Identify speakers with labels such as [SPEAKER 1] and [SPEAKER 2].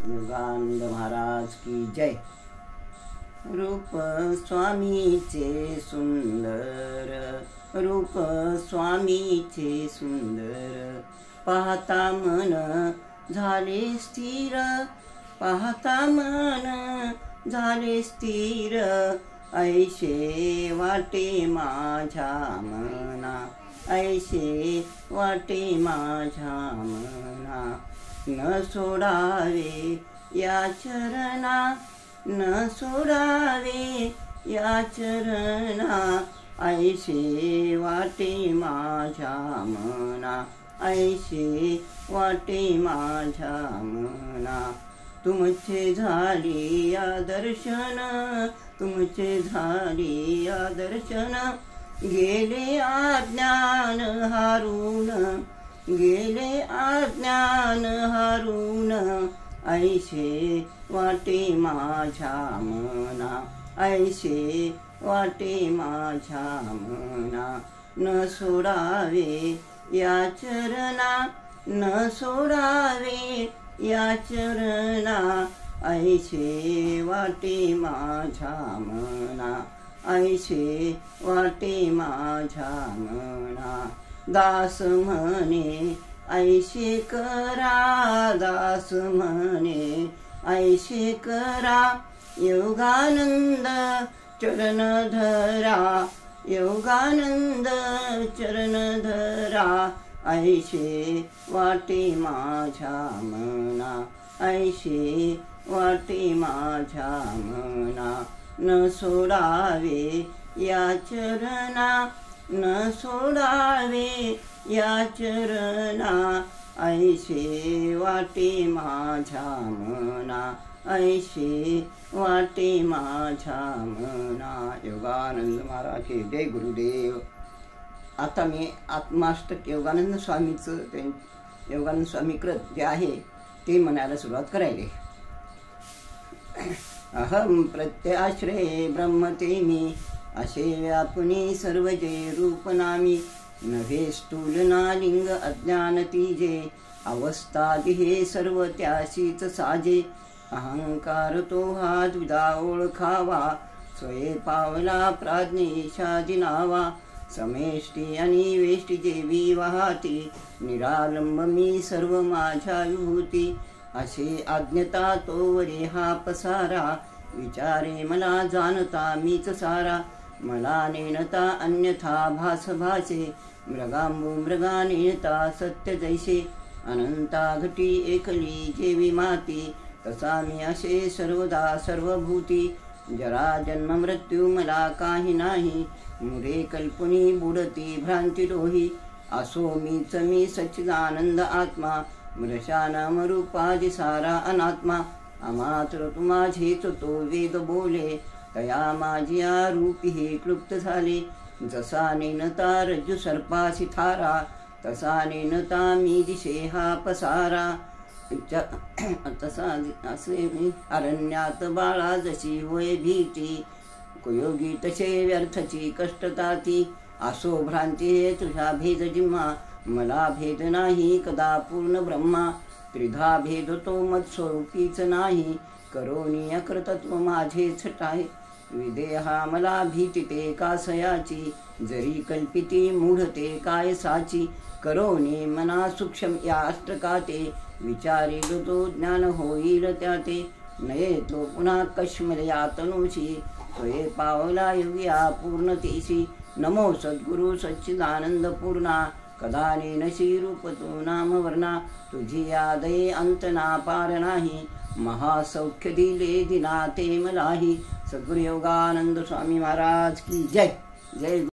[SPEAKER 1] योगानंद महाराज की जय। रूप स्वामीचे सुंदर, रूप स्वामीचे सुंदर, पाहता मन झाले स्थिर, पाहता मन झाले स्थिर, ऐशे वाटे माझ्या मना, ऐशे वाटे माझ्या मना। न सोडावे या चरणा, न सोडावे या चरणा, ऐशे वाटे माझ्या मना, ऐशे वाटे माझ्या मना। तुमचे झाले या दर्शन, तुमचे झाले या दर्शन, गेले अज्ञान हारून, गेले अज्ञान हारून, ऐशे वाटे माझ्या मना, ऐशे वाटे माझ्या मना। न सोडावे या चरणा, न सोडावे या चरणा, ऐशे वाटे माझ्या मना, ऐशे वाटे माझ्या मना। दास म्हणे ऐशे करा, दास म्हणे ऐशे करा, योगानंद चरण धरा, योगानंद चरण धरा, ऐशे वाटे माझ्या मना, ऐशे वाटे माझ्या मना। न सोडावे या चरणा, न सोडावे या चरणा, ऐशे वाटे माझ्या मना, ऐशे वाटे माझ्या मना। योगानंद महाराज की जय गुरुदेव। आता मी आत्माष्टक योगानंद स्वामीचं ते योगानंद स्वामी कृत जे आहे ते म्हणायला सुरुवात करायले। अहम प्रत्याश्रये ब्रह्मते मी, असे व्यापुनी सर्व जे रूपनामी, नव्हे स्थूलना लिंग अज्ञान तीजे, अवस्था दिहे सर्व त्याशीच साजे। अहंकार तो हा द्विधा ओळखावा, स्वये पावला प्राज्ञेशा दिनावा, समेष्टी आणि वेष्टी जेवी वाहती, निरालंब मी सर्व माझ्या विभूती। असे अज्ञता तोवरे हा पसारा, विचारे मला जाणता मीच सारा, मला नेणता अन्यथा भास भासे, मृगांबू मृगा नेणता सत्य जैसे, अनंता घटी एकली जेवी माती, तसा मी असे सर्वदा सर्वभूती। जरा जन्म मृत्यू मला काही नाही, मुरे कल्पनी बुडती भ्रांती डोही, असो मीच मी सच्चिदानंद आत्मा, मृषा नाम रूपादि सारा अनात्मा। अमात्र तू माझेच तो वेद बोले, तया माझिया रूपी हे क्लुप्त झाले, जसा नेनता रज्जू सर्पासी थारा, तसा नेनता मी दिशे हा पसारा। तसा असे अरण्यात बाळा जशी होय भीती, कुयोगी तसे व्यर्थची कष्टताती, असो भ्रांती हे तुझा भेद जिम्मा, मला भेद नाही कदा पूर्ण ब्रह्मा। त्रिधा भेद तो मत्स्वरूपीच नाही, करोनी अकृतत्व माझे छटाय, विदेहा मला भीती ते कासयाची, जरी कल्पिती मूढते काय साची, करोनी मना सूक्ष्म या अष्टकाते, विचारिल तो ज्ञान होईल त्याते, नये तो पुन्हा कश्मल या तनुषी, त्वये पावला युगिया पूर्णतेशी। नमो सद्गुरु सच्चिदानंद पूर्णा, कदा नेनशी रूप तू नाम वर्णा, तुझी यादये अंतना पार नाही, महासौख्य दिले दिना ते मलाही। सद्गुरु योगानंद स्वामी महाराज की जय। जय।